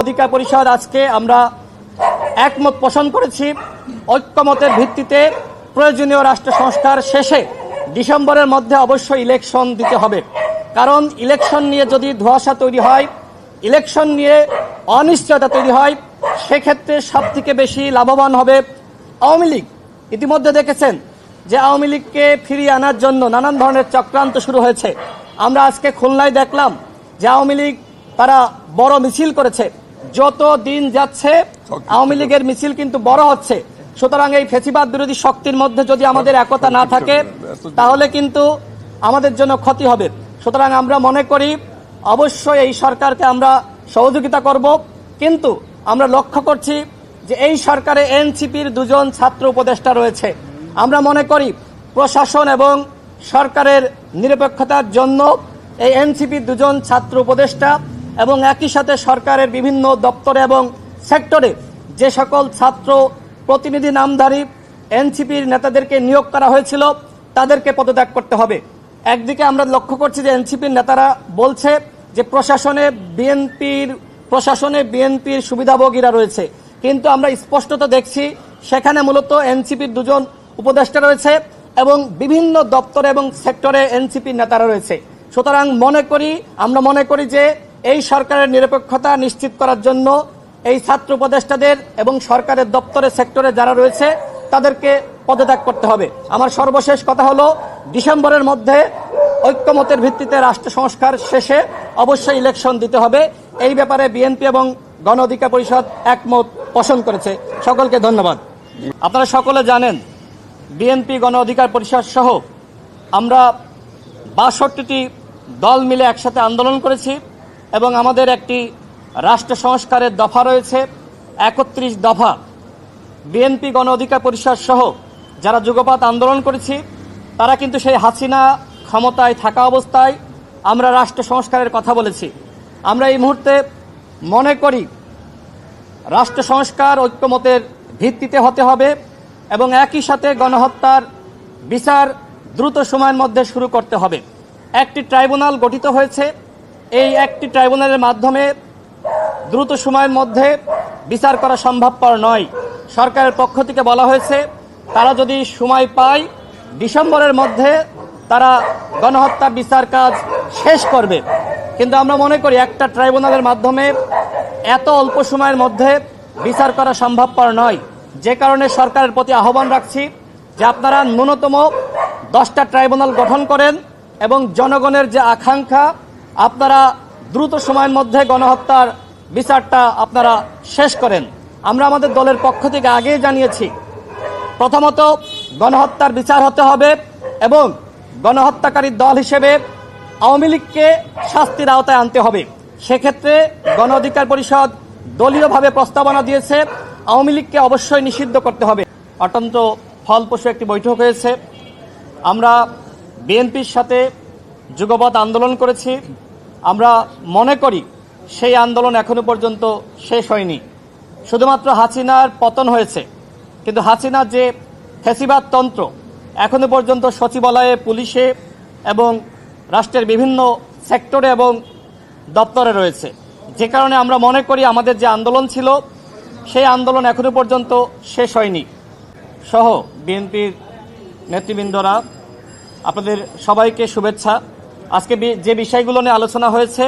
অধিকার পরিষদ আজকে আমরা একমত পোষণ করেছি ঐক্যমতের ভিত্তিতে প্রয়োজনীয় রাষ্ট্র সংস্কার শেষে ডিসেম্বরের মধ্যে অবশ্যই ইলেকশন দিতে হবে। কারণ ইলেকশন নিয়ে যদি ধোঁয়াশা তৈরি হয়, ইলেকশন নিয়ে অনিশ্চয়তা তৈরি হয়, সেক্ষেত্রে সবথেকে বেশি লাভবান হবে আওয়ামী লীগ। ইতিমধ্যে দেখেছেন যে আওয়ামী লীগকে ফিরিয়ে আনার জন্য নানান ধরনের চক্রান্ত শুরু হয়েছে। আমরা আজকে খুলনায় দেখলাম যে আওয়ামী লীগ তারা বড় মিছিল করেছে। যত দিন যাচ্ছে আওয়ামী লীগের মিছিল কিন্তু বড় হচ্ছে। সুতরাং এই ফ্যাসিবাদ বিরোধী শক্তির মধ্যে যদি আমাদের একতা না থাকে তাহলে কিন্তু আমাদের জন্য ক্ষতি হবে। সুতরাং আমরা মনে করি অবশ্যই এই সরকারকে আমরা সহযোগিতা করব, কিন্তু আমরা লক্ষ্য করছি যে এই সরকারে এনসিপির দুজন ছাত্র উপদেষ্টা রয়েছে। আমরা মনে করি প্রশাসন এবং সরকারের নিরপেক্ষতার জন্য এই এনসিপির দুজন ছাত্র উপদেষ্টা এবং একই সাথে সরকারের বিভিন্ন দপ্তরে এবং সেক্টরে যে সকল ছাত্র প্রতিনিধি নামধারী এনসিপির নেতাদেরকে নিয়োগ করা হয়েছিল তাদেরকে পদত্যাগ করতে হবে। একদিকে আমরা লক্ষ্য করছি যে এনসিপির নেতারা বলছে যে প্রশাসনে বিএনপির সুবিধাভোগীরা রয়েছে, কিন্তু আমরা স্পষ্টত দেখছি সেখানে মূলত এনসিপির দুজন উপদেষ্টা রয়েছে এবং বিভিন্ন দপ্তরে এবং সেক্টরে এনসিপির নেতারা রয়েছে। সুতরাং আমরা মনে করি যে এই সরকারের নিরপেক্ষতা নিশ্চিত করার জন্য এই ছাত্র উপদেষ্টাদের এবং সরকারের দপ্তরে সেক্টরে যারা রয়েছে তাদেরকে পদত্যাগ করতে হবে। আমার সর্বশেষ কথা হলো ডিসেম্বরের মধ্যে ঐক্যমতের ভিত্তিতে রাষ্ট্র সংস্কার শেষে অবশ্যই ইলেকশন দিতে হবে। এই ব্যাপারে বিএনপি এবং গণ অধিকার পরিষদ একমত পোষণ করেছে। সকলকে ধন্যবাদ। আপনারা সকলে জানেন বিএনপি গণ অধিকার পরিষদ সহ আমরা ৬২টি দল মিলে একসাথে আন্দোলন করেছি এবং আমাদের একটি রাষ্ট্র সংস্কারের দফা রয়েছে ৩১ দফা। বিএনপি গণ অধিকার পরিষদ সহ যারা যুগপৎ আন্দোলন করেছি তারা কিন্তু সেই হাসিনা ক্ষমতায় থাকা অবস্থায় আমরা রাষ্ট্র সংস্কারের কথা বলেছি। আমরা এই মুহূর্তে মনে করি রাষ্ট্র সংস্কার ঐক্যমতের ভিত্তিতে হতে হবে এবং একই সাথে গণহত্যার বিচার দ্রুত সময়ের মধ্যে শুরু করতে হবে। একটি ট্রাইব্যুনাল গঠিত হয়েছে, এই একটি ট্রাইব্যুনালের মাধ্যমে দ্রুত সময়ের মধ্যে বিচার করা সম্ভবপর নয়। সরকারের পক্ষ থেকে বলা হয়েছে তারা যদি সময় পায় ডিসেম্বরের মধ্যে তারা গণহত্যার বিচার কাজ শেষ করবে, কিন্তু আমরা মনে করি একটা ট্রাইব্যুনালের মাধ্যমে এত অল্প সময়ের মধ্যে বিচার করা সম্ভবপর নয়। যে কারণে সরকারের প্রতি আহ্বান রাখছি যে আপনারা ন্যূনতম 10টা ট্রাইব্যুনাল গঠন করেন এবং জনগণের যে আকাঙ্ক্ষা আপনারা দ্রুত সময়ের মধ্যে গণহত্যার বিচারটা আপনারা শেষ করেন। আমরা আমাদের দলের পক্ষ থেকে আগেই জানিয়েছি প্রথমত গণহত্যার বিচার হতে হবে এবং গণহত্যাকারী দল হিসেবে আওয়ামী লীগকে শাস্তির আওতায় আনতে হবে। সেক্ষেত্রে গণ অধিকার পরিষদ দলীয়ভাবে প্রস্তাবনা দিয়েছে আওয়ামী লীগকে অবশ্যই নিষিদ্ধ করতে হবে। অত্যন্ত ফলপ্রসূ একটি বৈঠক হয়েছে। আমরা বিএনপির সাথে যুগপৎ আন্দোলন করেছি। আমরা মনে করি সেই আন্দোলন এখনো পর্যন্ত শেষ হয়নি। শুধুমাত্র হাসিনার পতন হয়েছে, কিন্তু হাসিনার যে ফ্যাসিবাদ তন্ত্র এখনো পর্যন্ত সচিবালয়ে, পুলিশে এবং রাষ্ট্রের বিভিন্ন সেক্টরে এবং দপ্তরে রয়েছে। যে কারণে আমরা মনে করি আমাদের যে আন্দোলন ছিল সেই আন্দোলন এখনো পর্যন্ত শেষ হয়নি। সহ বিএনপির নেতৃবৃন্দরা আপনাদের সবাইকে শুভেচ্ছা। আজকে যে বিষয়গুলো নিয়ে আলোচনা হয়েছে